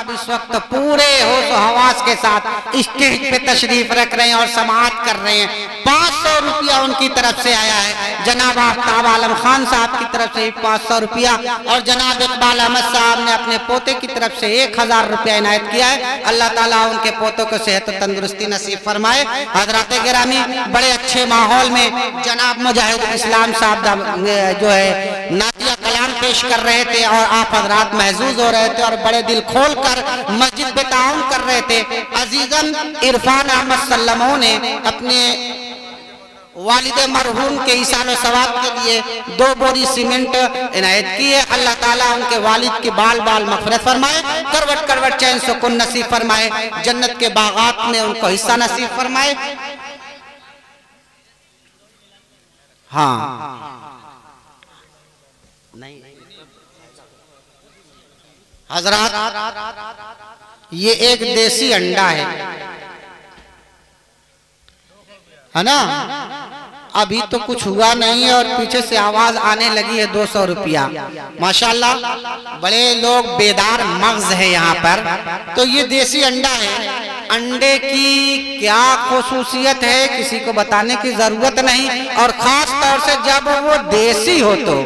साहब इस वक्त पूरे होश हवास के साथ स्टेज पे तशरीफ रख रहे हैं और समाअत कर रहे हैं। 500 रुपया उनकी तरफ से आया है। जनाब आफ्ताब आलम खान साहब की तरफ से 500 रुपया और जनाब इकबाल अहमद साहब ने अपने पोते की तरफ से 1000 रुपया इनायत किया है। अल्लाह ताला उनके पोतों को सेहत और तंदुरुस्ती नसीब फरमाए। हजरात गिरामी, बड़े अच्छे माहौल में जनाब मुजाहिद इस्लाम साहब जो है नातिया कलाम पेश कर रहे थे और आप हजरात महजूज हो रहे थे और बड़े दिल खोल कर मस्जिद पे ताउन कर रहे थे। अजीजन इरफान अहमद सल्लमो ने अपने वालिद मरहूम के ईसान सवाब के लिए 2 बोरी सीमेंट इनायत की है। अल्लाह ताला उनके वालिद की बाल बाल मग़फ़िरत फरमाए, करवट करवट चैन सुकून नसीब फरमाए, जन्नत के बागात में उनको हिस्सा नसीब फरमाए। हाँ नहीं हजरात, ये एक देसी अंडा है ना। अभी तो कुछ हुआ नहीं है और पीछे से आवाज आने लगी है 200 रुपया। माशाल्लाह, बड़े लोग बेदार मगज है यहाँ पर। तो ये देसी अंडा है। अंडे की क्या खुसूसियत है किसी को बताने की जरूरत नहीं, और खास तौर से जब वो देसी हो तो।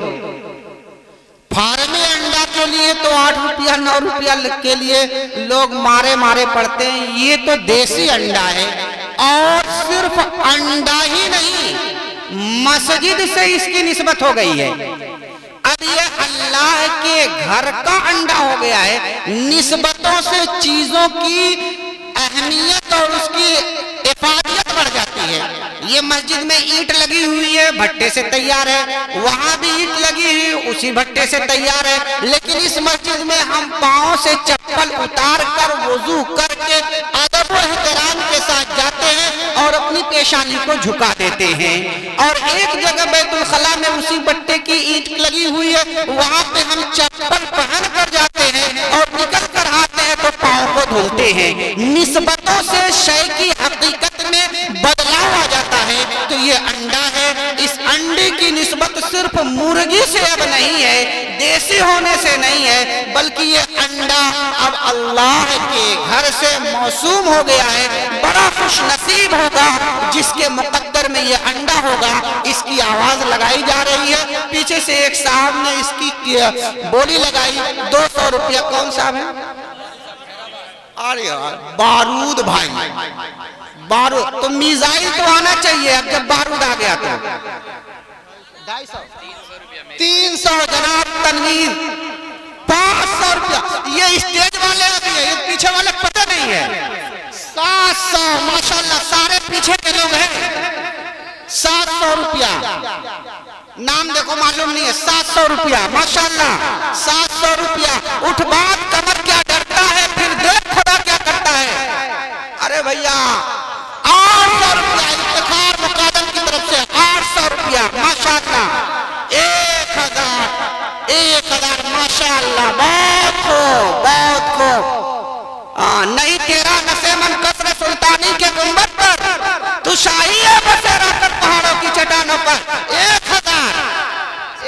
फार्मी अंडा के लिए तो 8 रुपया 9 रुपया के लिए लोग मारे मारे पड़ते हैं। ये तो देसी अंडा है और सिर्फ अंडा ही नहीं, मस्जिद से इसकी निस्बत हो गई है। अब ये अल्लाह के घर का अंडा हो गया है। निस्बतों से चीजों की अहमियत और उसकी इफादियत बढ़ जाती है। ये मस्जिद में ईंट लगी हुई है, भट्टे से तैयार है, वहां भी ईंट लगी हुई उसी भट्टे से तैयार है, लेकिन इस मस्जिद में हम पांव से चप्पल उतार कर वुजू करके अदब और एहतराम के साथ जाते हैं और अपनी पेशानी को झुका देते हैं। और एक जगह बैतुल खला में उसी भट्टे की ईंट लगी हुई है, वहां पे हम चप्पल पहन कर जाते हैं और निकल कर आते हैं तो पांव को धुलते हैं। निस्बतों से शय की हकीकत में बदलाव आ जाता है। तो ये अंडा है, इस अंडे की निस्बत सिर्फ मुर्गी से अब नहीं है, देसी होने से नहीं है, बल्कि ये अंडा अब अल्लाह के घर से मौसूम हो गया है। बड़ा खुश नसीब होगा जिसके मुकद्दर में ये अंडा होगा। इसकी आवाज लगाई जा रही है, पीछे से एक साहब ने इसकी बोली लगाई 200 रुपया। कौन साहब है? अरे यार, बारूद भाई, बारूद तो मिसाइल तो आना चाहिए। अब जब बारूद आ गया तो 300 जनाब तनवीर 500 रुपया। ये स्टेज वाले अभी है, ये पीछे वाले पता नहीं है। 700 माशाल्लाह, सारे पीछे के लोग हैं। 700 रुपया, नाम देखो मालूम नहीं है। 700 रुपया माशाल्लाह, 700 रुपया। उठ बात कमर क्या डरता है, फिर देख खुदा क्या करता है। अरे भैया 800 रुपया इफ्तिखार मुकादम की तरफ से 800 रुपया माशाल्लाह। 1000 माशाल्लाह, बहुत खूब बहुत खूब। नहीं तेरा नशे मन कसर सुल्तानी के गुंबद पर तू शाही है बसेरा कर पहाड़ों की चट्टानों पर।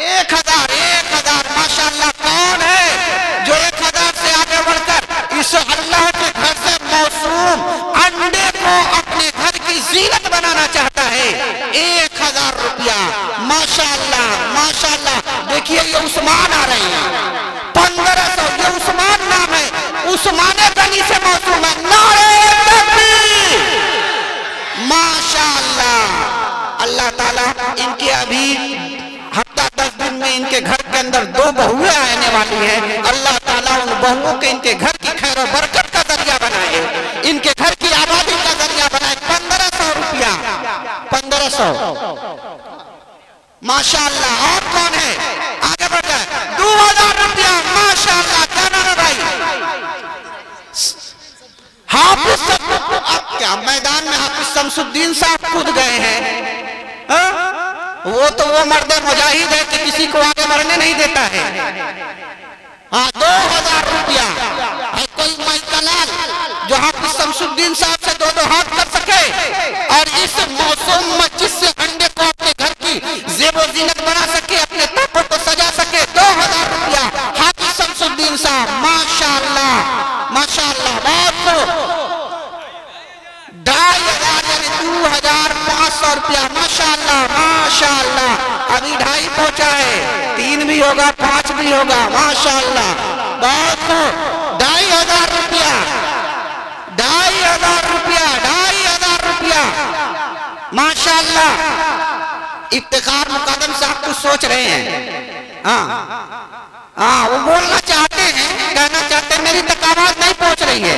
1000 माशाल्लाह। कौन है जो 1000 से आगे बढ़कर इस अल्लाह के घर से मौसूम अंडे को अपने घर की जीनत बनाना चाहता है? 1000 रुपया माशाल्लाह माशाल्लाह। देखिए ये उस्मान आ रहे हैं, 1500। ये उस्मान नाम है, उस्माने गनी से मौसूम है। नारे तकबीर माशाल्लाह। अल्लाह ताला इनके अभी हफ्ता 10 दिन में इनके घर के अंदर 2 बहुएं आने वाली हैं। अल्लाह ताला उन बहुओं के इनके घर की खैर और बरकत का जरिया बनाए, इनके घर की आबादी का जरिया बनाए। 1500 रुपया, 1500 माशाल्लाह। और कौन है आगे बढ़ जाए? 2000 रुपया माशाल्लाह। क्या नाम है भाई? हाफिज। अब क्या मैदान में हाफिज शमसुद्दीन साहब कूद गए हैं। वो तो वो मर्द मुजाहिद है कि किसी को आगे बढ़ने नहीं देता है। हाँ 2000 रुपया है। कोई माइकलाल जो हाफिज शमसुद्दीन साहब से 2-2 हाथ कर सके और इस मौसम मस्जिद से अंडे को अपने घर की जेबो जीनत बना सके, अपने तोपों को सजा सके। 2000 रुपया हाफिज शमसुद्दीन साहब माशाल्लाह माशाल्लाह। 500 रुपया। माशाअल्लाह माशाअल्लाह। अभी 2.5 पहुंचा है, 3 भी होगा, 5 भी होगा। माशाअल्लाह बहुत। 2,500 रुपया, 2,500 रुपया, 2,500 रुपया। माशाअल्लाह। इफ्तिखार मुकद्दम साहब कुछ सोच रहे हैं। हाँ वो बोलना चाहते हैं, कहना चाहते हैं, मेरी तक आवाज नहीं पहुंच रही है।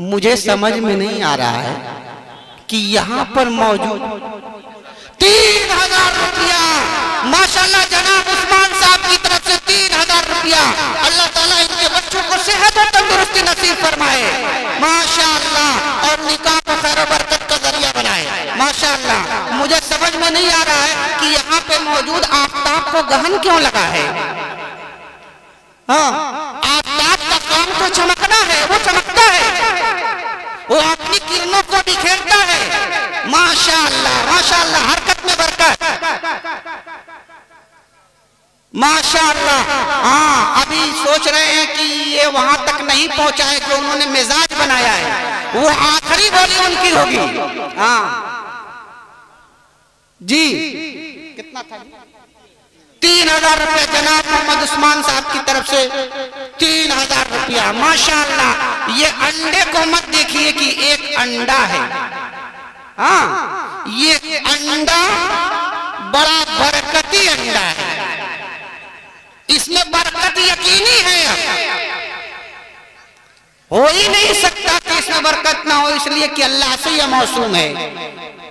मुझे समझ में नहीं आ रहा है कि यहाँ पर मौजूद 3,000 रुपया। माशाअल्लाह जनाब उस्मान साहब की तरफ से 3,000 रुपया। अल्लाह ताला इनके बच्चों को सेहत और तंदुरुस्ती नसीब फरमाए। माशाअल्लाह। और निकाह को खैर और बरकत का जरिया बनाए। माशाअल्लाह। मुझे समझ में नहीं आ रहा है कि यहाँ पे मौजूद आफताब को गहन क्यों लगा है। हाँ, आफताब का काम तो चमकना है, वो चमकता है, वो अपनी किरणों को बिखेरता है। माशाअल्लाह माशाअल्लाह। हरकत में बरकत। माशाअल्लाह। हाँ अभी सोच रहे हैं कि ये वहां तक नहीं पहुंचा है जो उन्होंने मिजाज बनाया है, वो आखिरी बोली उनकी होगी। हाँ जी। कितना था? 3,000 रुपया जनाब मोहम्मद उस्मान साहब की तरफ से 3,000 रुपया। माशाअल्लाह। ये अंडे को मत देखिए कि एक अंडा है। हाँ ये अंडा बड़ा बरकती अंडा है, इसमें बरकत यकीनी है। हो ही नहीं सकता कि इसमें बरकत ना हो, इसलिए कि अल्लाह से यह मौसूम है।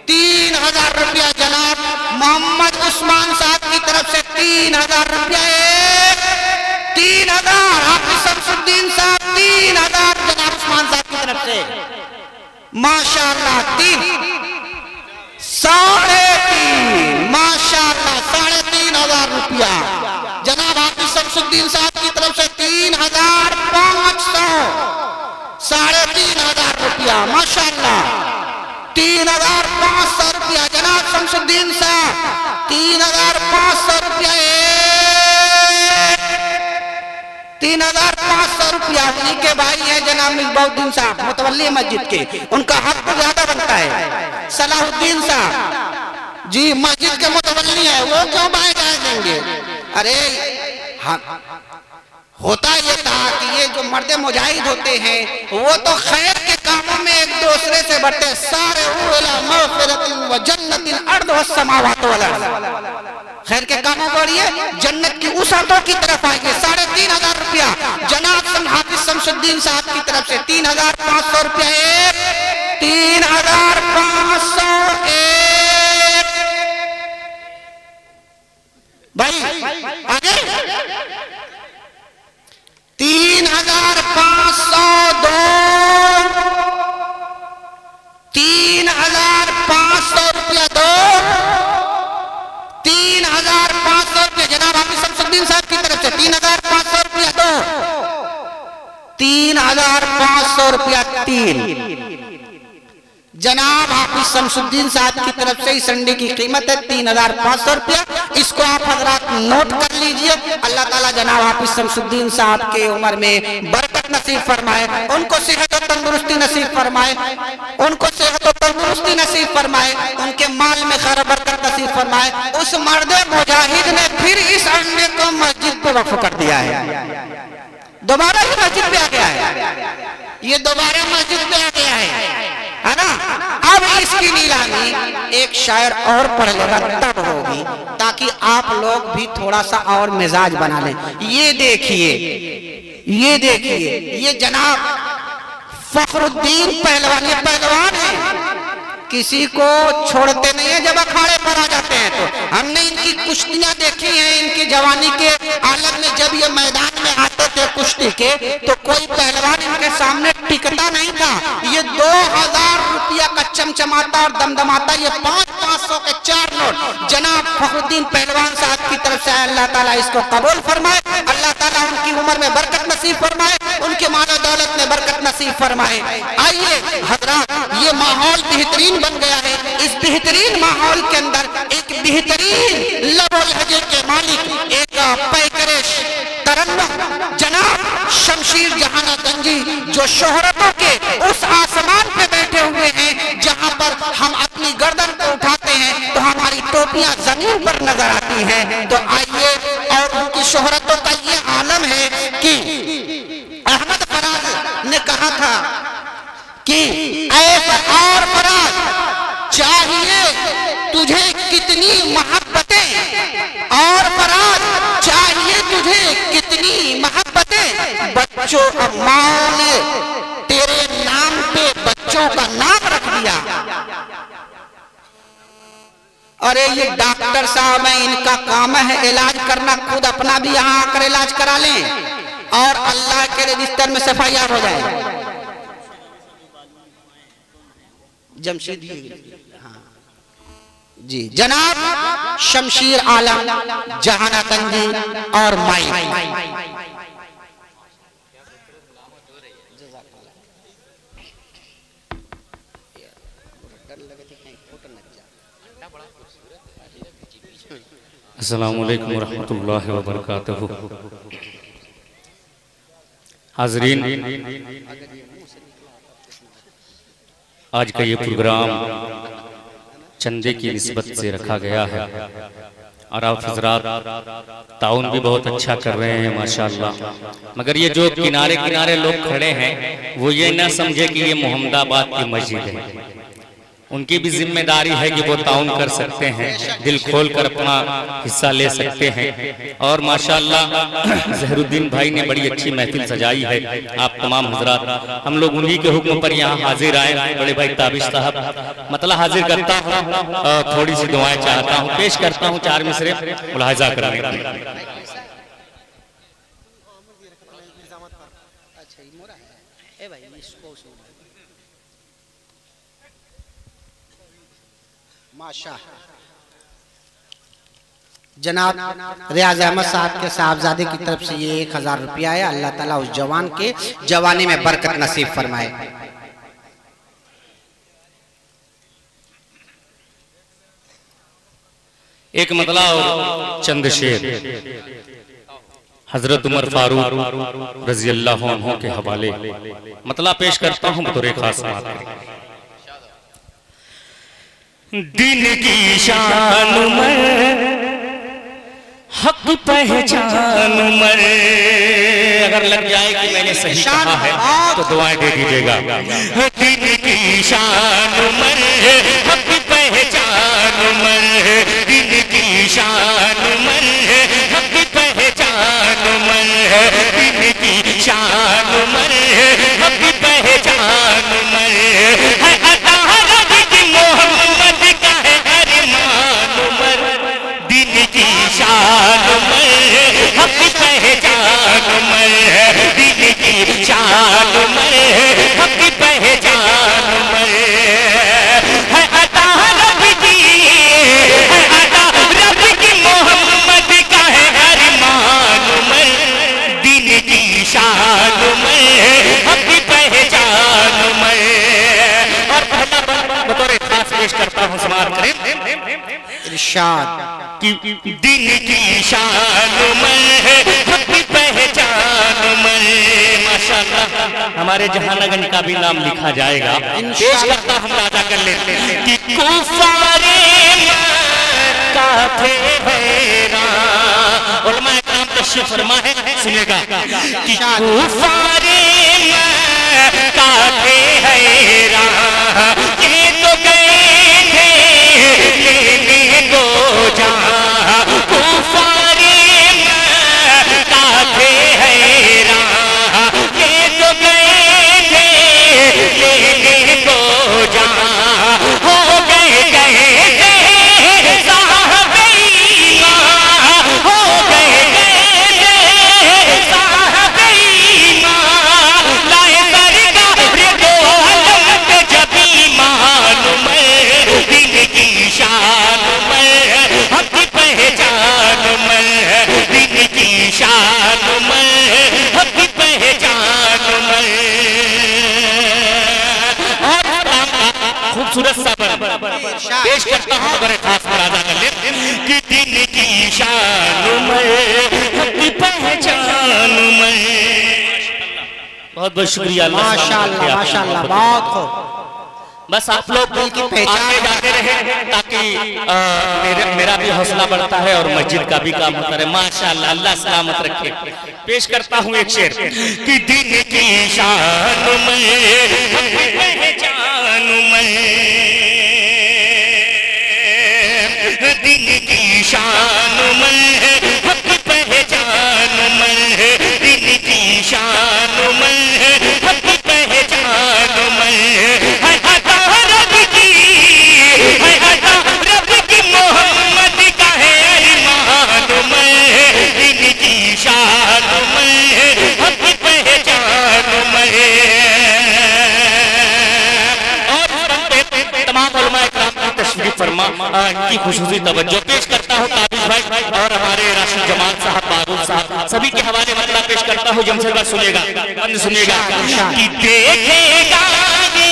3,000 रुपया जनाब मोहम्मद उस्मान साहब की तरफ से 3,000 रुपया। 3,000 हाफिज शमसुद्दीन साहब। 3,000 जनाब उस्मान साहब की तरफ से। माशाअल्लाह। 3.5 माशाअल्लाह 3,500 रुपया जनाब हाफिज शमसुद्दीन साहब की तरफ से। 3,500 3,500 रुपया। माशाअल्लाह। 3,500 रुपया जनाब शमसुद्दीन साहब। 3,500 रुपया। 3,500 रुपया। उन्हीं के भाई हैं जनाब मिसबाउद्दीन साहब मुतवल्ली मस्जिद के, उनका हक तो ज्यादा बनता है। सलाहुद्दीन साहब जी मस्जिद के मुतवल्ली है, वो क्यों बाएं जाए देंगे। अरे हाँ होता ये था कि ये जो मर्दे मुजाहिद होते हैं वो तो खैर के कामों में एक दूसरे से बढ़ते। सारे व जन्नतिन अर्द व समावात वाला खैर के कामों बढ़िए, जन्नत की उस अर्दों की तरफ आएंगे। 3,500 रुपया जनाब हाफिज शमसुद्दीन साहब की तरफ से। 3,500 रुपया। 3,500 भाई आगे। 3,502 3,500 रुपया दो। 3,500 रुपया जनाब हाफिज शमसुद्दीन साहब की तरफ से। 3,500 रुपया दो। 3,500 रुपया 3 जनाब हाफिज शमसुद्दीन साहब की तरफ से। इस अंडे की कीमत है 3,500 रुपया। इसको आप हजरात नोट कर लीजिए। अल्लाह ताला जनाब हाफिज शमसुद्दीन साहब के उम्र में बरकत नसीब फरमाए, उनको सेहत और तंदुरुस्ती नसीब फरमाए, उनको सेहत और तंदुरुस्ती नसीब फरमाए, उनके माल में खैर बरकत नसीब फरमाए। उस मर्द मुजाहिद ने फिर इस अंडे को मस्जिद पे वक्फ कर दिया है। दोबारा ही मस्जिद पे आ गया है, ये दोबारा मस्जिद पे आ गया है ना। अब इसकी नीलामी एक शायर और पढ़ लेगा तब होगी, ताकि आप लोग भी थोड़ा सा और मिजाज बना लें। ये देखिए, ये देखिए, ये जनाब फखरुद्दीन पहलवान, ये पहलवान है, किसी को छोड़ते नहीं है जब अखाड़े पर आ जाते हैं। तो हमने इनकी कुश्तियां देखी हैं, इनकी जवानी के आलम में जब ये मैदान में आते थे कुश्ती के, तो कोई पहलवान इनके सामने टिकता नहीं था। ये 2,000 रुपया का चमचमाता और दमदमाता ये 500-500 के 4 नोट जनाब फखरुद्दीन पहलवान साहब की तरफ से। अल्लाह ताला इसको कबूल फरमाए, अल्लाह ताला उनकी उम्र में बरकत नसीब फरमाए, उनके माल दौलत में बरकत नसीब फरमाए। आइए हजरात, ये माहौल बेहतरीन बन गया है। इस बेहतरीन माहौल के अंदर एक बेहतरीन लबो लहजे के मालिक, एक पैकरेश तरन्नुम जनाब शमशीर जहाना गंजी, जो शोहरतों के उस आसमान पे बैठे हुए हैं जहां पर हम अपनी गर्दन को उठाते हैं तो हमारी टोपियां जमीन पर नजर आती हैं। तो आइए, और उनकी शोहरतों का ये आलम है कि अहमद फराज ने कहा था कि और फराज, चाहिए तुझे कितनी मोहब्बतें, और फराज चाहिए तुझे कितनी मोहब्बतें, बच्चों अम्माओं ने तेरे नाम पे बच्चों का नाम रख दिया। अरे ये डॉक्टर साहब है, इनका काम है इलाज करना, खुद अपना भी यहाँ आकर इलाज करा लें और अल्लाह के रजिस्टर में सफाईआर हो जाए। जमशेद, हाँ जी, जनाब शमशीर आलम जहाना कंजी और माई। अस्सलामुअलैकुम वरहमतुल्लाहि वबरकातुहू। हाज़रीन, आज का ये प्रोग्राम चंदे की निस्बत से रखा गया है और आप हज़रात ताउन भी बहुत अच्छा कर रहे हैं माशाअल्लाह। मगर ये जो किनारे किनारे लोग खड़े हैं वो ये ना समझे कि ये मोहम्मदाबाद की मस्जिद है। उनकी भी जिम्मेदारी है कि वो ताउन कर सकते हैं, दिल खोल कर अपना हिस्सा ले सकते हैं। और माशाअल्लाह ज़हरुद्दीन भाई ने बड़ी अच्छी महफिल सजाई है। आप तमाम हजरात, हम लोग उन्हीं के हुक्म पर यहाँ हाजिर आए। बड़े भाई ताबिश साहब मतलब हाजिर करता हूँ, थोड़ी सी दुआएं चाहता हूँ, पेश करता हूँ, 4 मिसरे मुलाहिजा करने। माशा जनाब रियाज अहमद साहब के साहबजादे की तरफ से ये 1000 रुपया है। अल्लाह ताला उस जवान के जवानी में बरकत नसीब फरमाए। एक मतला और चंद शेर हजरत उमर फारूक रजी अल्लाह अन्हु के हवाले मतला पेश करता हूँ बतौर खास बात। दिन की शान उमर, हक पहचान उमर। अगर लग जाए कि मैंने सही कहा है तो दुआएं दे दीजिएगा। दिन की शान उमर, हक पहचान उमर, दिन की शान उमर, हक पहचान उमर, दिन की शान उमर, हक पहचान उमर। शान उमर, हक पहचान उमर, दिन की शान उमर, हक पहचान उमर। है अता रब की, है अता रब की, मोहम्मद का है अरमान उमर, दिन की शान उमर, हक पहचान उमर। और पहला बतौर खास पेश करता हूँ, समार करें इरशाद कि दिन की शान उमर, हक पहचान उमर। माशाअल्लाह हमारे जहानागंज का भी नाम लिखा जाएगा। पेश करता हम राजा कर लेते हैं कि कुफारे काफे हैरान। उलमा इकराम तशरीफ फरमा है, सुनेगा कि कुफारे काफे हैरान, ये तो गए थे लेने को जहाँ, कुफारे काफे हैरान, ये तो गए थे लेने को जहाँ, हो गए साहबे ईमान, हो गए साहबे ईमान, लाए सरकार दो आलम पे जब ईमान उमर, दिन की शान उमर, हक पहचान उमर, दिन की शान उमर, हक पहचान उमर। खूबसूरत सा पेश करता हूँ, बड़े खास मुरादा कर ले कि दिन की शान उमर, हक पहचान उमर। बहुत बहुत शुक्रिया। माशाअल्लाह माशाअल्लाह, बहुत खूब। बस आप लोग आगे जाते रहे ताकि मेरा भी हौसला बढ़ता है और मस्जिद का भी काम होता रहे। माशाअल्लाह, अल्लाह सलामत रखे। पेश करता हूँ एक शेर कि दिन की शान में पहचान में, दिन की शान में हक पहचान में, दिन की शान में हक पहचान में, है अता रब की मोहम्मद का है ईमान में, दिन की शान में हक पहचान में। और तमाम उलमा इकराम की तशरीफ फरमा की खुशूसी तवज्जो पेश करता हूँ काबिज भाई और हमारे राशिद जमात साहब, बारूद साहब, सभी के हवाले मतला पेश करता हूँ। जमशेदबाद सुनेगा, बंद सुनेगा कि देखेगा ये,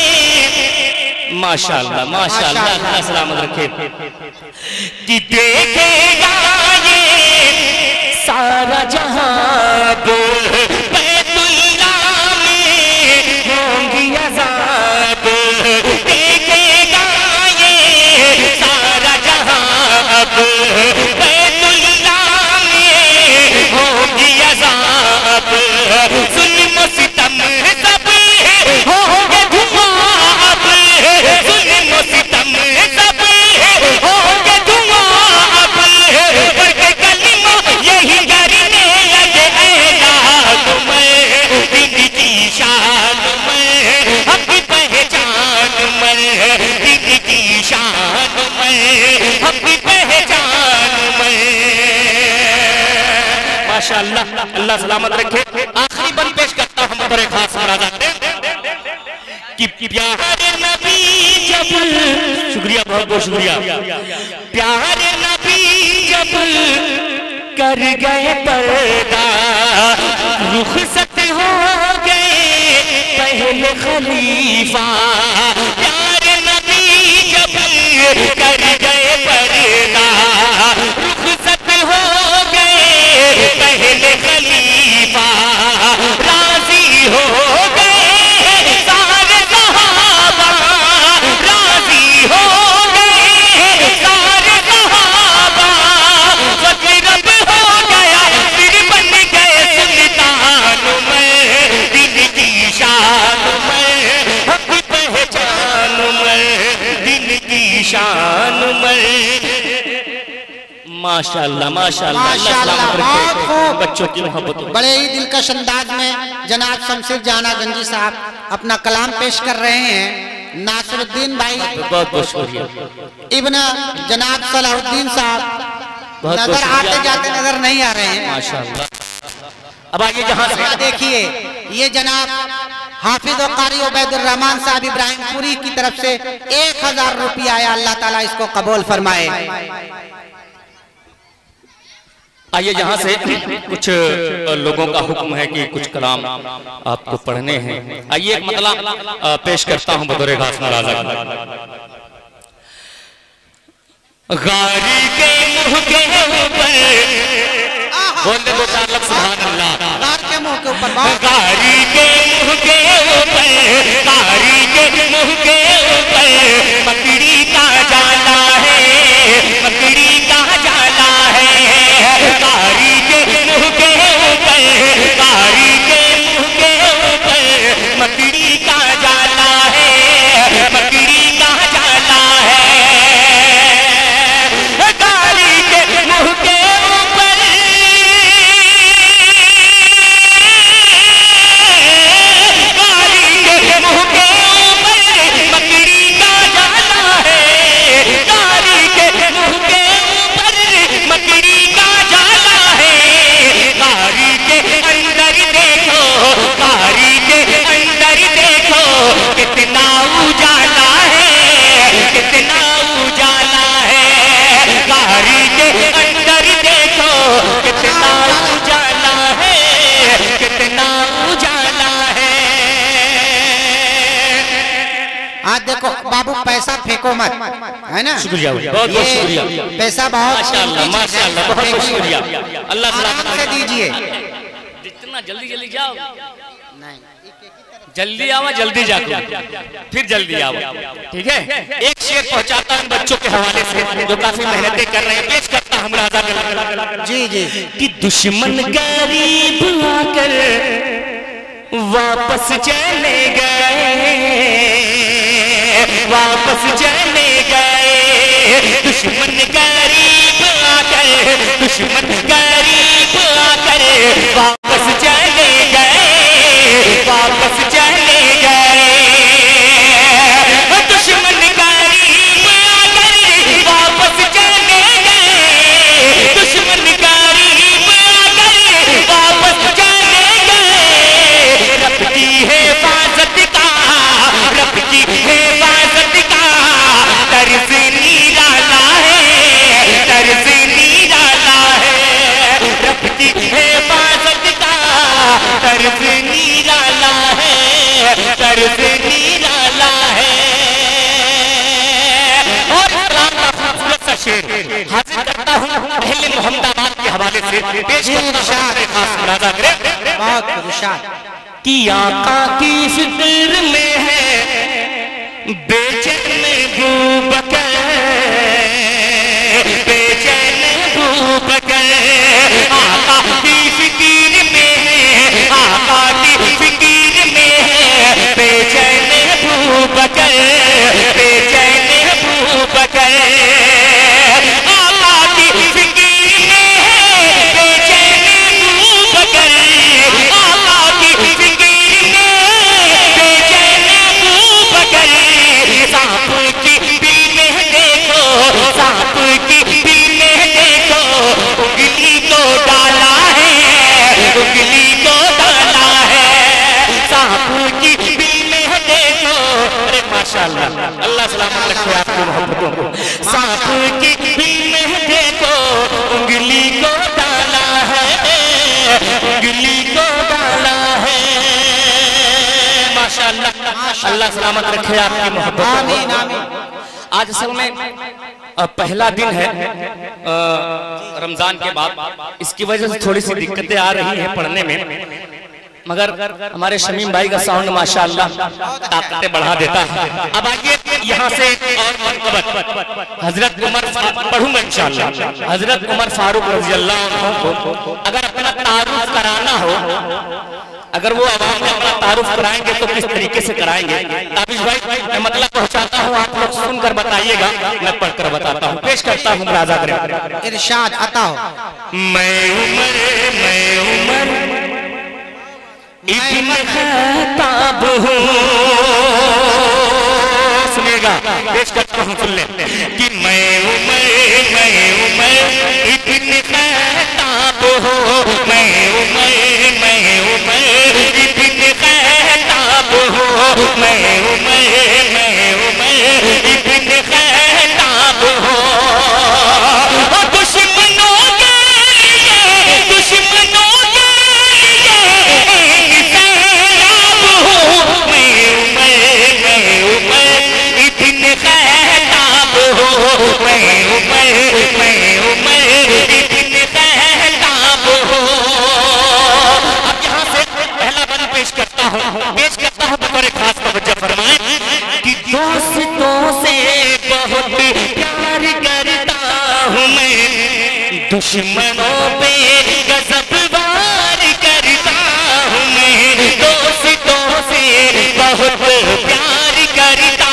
माशाअल्लाह माशाअल्लाह, अल्लाह सलामत रखे, कि देखेगा ये सारा जहां बैतुल्लाह में होंगी आजाद, देखेगा ये सारा जहां बैतुल्लाह में होंगी आजाद, जुल्म सितम सब होंगे धुआं, जुल्म सितम सब होंगे धुआं, बढ़के कलिमा यही करने लगे ऐलान में, दिन की शान में हक पहचान में, दिन की शान में हक पहचान में। माशाअल्लाह, अल्लाह सलामत रखे। आखिरी बंद पेश करता हूं बड़े खास मुरादात कि प्यारे नबी जब, शुक्रिया बहुत बहुत शुक्रिया, प्यारे नबी जब कर गए पर्दा, रुखसत हो गए पहले खलीफा, प्यारे नबी जब कर गए पर्दा, रुखसत हो गए पहले खलीफा, राजी हो गए सारे सहाबा, राजी हो गए सारे सहाबा, वक़्त हो गया फिर बन गए सुल्तान में, दिन की शान में हक पहचान में, दिन की शान में। माशाअल्लाह माशाअल्लाह, माशाअल्लाह, बहुत खूब। बच्चों की मोहब्बत। बड़े ही दिलकश अंदाज में जनाब शमशेर जाना गंजी साहब अपना कलाम पेश कर रहे हैं। नासिरुद्दीन भाई बहुत बहुत शुक्रिया, इब्न जनाब सलाहुद्दीन साहब नजर आते जाते नजर नहीं आ रहे हैं माशाअल्लाह। अब आगे जहां से देखिए, ये जनाब हाफिज और कारी उबैदुर रहमान साहब इब्राहिमपुरी की तरफ से 1000 रुपया आया। अल्लाह ताला इसको कबूल फरमाए। आइए जहां से कुछ लोगों का हुक्म है कि कुछ कलाम आपको पढ़ने हैं। आइए एक मतला पेश करता हूं बतौर खास मुरादा। गारी के मुंह के ऊपर बोलते दो चार लफ्ज़ सुभान अल्लाह। गार के मुंह के ऊपर, गारी के मुंह के ऊपर, गारी के मुंह के ऊपर मकड़ी का जाला है, मकड़ी का जाला है, गारी के मुंह के ऊपर, गारी के मुंह के ऊपर मकड़ी का जाला है, मकड़ी का जाला है, गारी के मुंह के ऊपर, गारी के मुंह के ऊपर मकड़ी का जाला है, गारी के मुंह के ऊपर मकड़ी का जाला है, गारी के अंदर देखो, गारी के अंदर देखो कितना उजाला है, कितना उजाला है, गारी के अंदर देखो कितना उजाला है, कितना उजाला है। आज देखो बाबू, पैसा फेंको मत, है ना? शुक्रिया, बहुत बहुत शुक्रिया, पैसा बहुत माशाअल्लाह माशाअल्लाह, बहुत बहुत शुक्रिया, अल्लाह आराम से दीजिए। जितना जल्दी जल्दी जाओ, जल्दी आवा जल्दी जाको, फिर जल्दी आवा। ठीक है, एक शेर पहुंचाता हूं बच्चों के हवाले से जो काफी मेहनतें कर रहे हैं, पेश करता हूं राजा जी जी। कि दुश्मन गरीब आकर वापस चले गए, वापस चले गए, दुश्मन गरीब आकर, दुश्मन गरीब आकर वापस चले गए, वापस चले गए, दुश्मन गरीब आकर वापस चले गए, दुश्मन गरीब आकर वापस चले गए, रब की हिफाजत का, रब की हिफाजत का तर्ज निराला है, तर्ज निराला है, रब की हिफाजत का तर्ज निराला है, तर्ज निराला है। और इस्लाम का खूबसूरत सा शेर हाजिर करता हूँ अहले मोहम्मदाबाद के हवाले से, पेश करता हूं खास मुरादा करे। बहुत खुशाल कि आका की फिक्र में है बेचैन बूबकर, बेचैन बूबकर, आका की फिक्र में है, आका की फिक्र में है बेचैन बूबकर, बेचैन बूबकर, आका की फिक्र में है बेचैन बूबकर, आका की फिक्र में बेचैन बूबकर, सांप की बिल में देखो, सांप की बिल में देखो, उंगली को डाला है, उंगली को डाला है, सांप की बिल में देखो, अरे माशाल्लाह, अल्लाह सलामत रखे आपको मोहब्बतों को, सांप की बिल में देखो, उंगली को डाला है, उंगली को डाला है, माशाल्लाह, अल्लाह सलामत रखे आपकी मोहब्बत। आमीन आमीन। आज असल में पहला दिन है रमजान के बाद, इसकी वजह से थोड़ी सी दिक्कतें आ रही हैं पढ़ने में, मगर हमारे शमीम भाई का साउंड माशाल्लाह ताकतें बढ़ा देता है। अब आइए यहाँ से और मनक़बत हजरत उमर पढ़ूंगा इंशाअल्लाह। हजरत उमर फारूक रज़ी अल्लाह अन्हु को अगर अपना तारुफ कराना हो, अगर वो आवाम में अपना तारुफ कराएंगे तो किस तरीके से कराएंगे? ताबिश भाई मैं मतलब पहुंचाता हूँ, आप लोग सुनकर बताइएगा, मैं पढ़कर बताता हूँ, पेश करता हूँ राजा करे। इरशाद अता हो। मैं उमर इब्न खत्ताब हूँ, सुनेगा, पेश करता हूँ, सुन ले कि मैं उमर इब्न खत्ताब हूँ, मैं उमर इब्न खत्ताब हूँ, मैं उमर इब्न खत्ताब हूँ, दुश्मनों के लिए, दुश्मनों के लिए सैलाब हूँ, मैं उमर इब्न खत्ताब हूँ, मैं उमर इब्न खत्ताब हूँ। अब यहाँ से पहला बंद पेश करता हूँ बतौर खास तवज्जो फरमाएं कि दोस्तों से बहुत प्यार करता हूँ मैं, दुश्मनों पे गज़ब वार करता हूँ मैं, दोस्तों से बहुत प्यार करता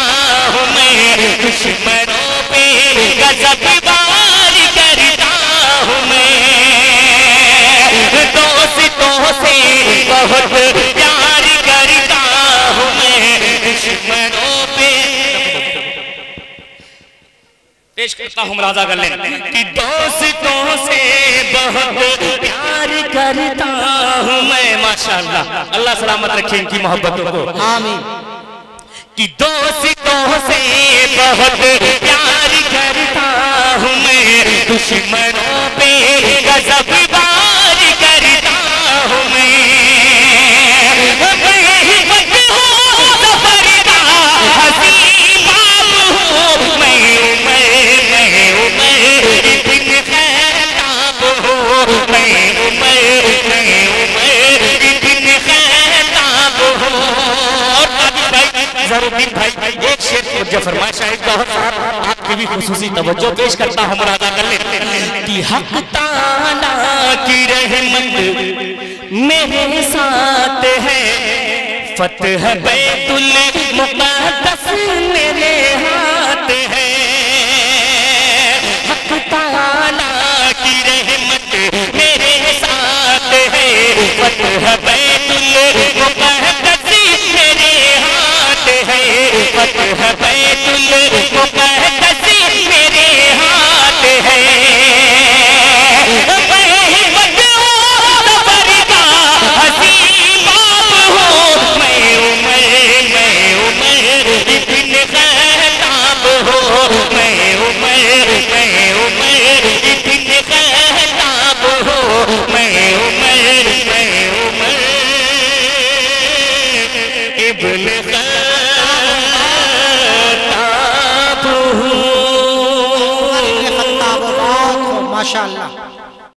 हूँ मैं, दुश्मनों पे गज़ब वार करता हूँ मैं, दोस्तों से बहुत प्यार करता हूँ मैं, दुश्मनों पे पेश करता हूँ राजा गले कि दोस्तों से बहुत प्यार करता हूँ मैं, माशाअल्लाह, अल्लाह सलामत रखे इनकी मोहब्बतों को, आमीन। कि दोस्तों से बहुत प्यार करता हूँ मैं, दुश्मनों पे गज़ब वार करता हूँ मैं, मैं उमर इब्न खत्ताब हूँ, जरूद्दीन भाई एक शेर जो फरमाया शायद बहुत आपकी भी खुसूसी तवज्जो पेश करता हूँ, मुरादा कर लेते कि हक ताला की रहमत मेरे साथ है, फतह बैतुल मुक़द्दस मेरे हाथ है। हक ताला की रहमत मेरे साथ है, फतह बैतुल मुक़द्दस मेरे हाथ है, फतह बैतुल मुक़द्दस मेरे हाथ है। माशाअल्लाह।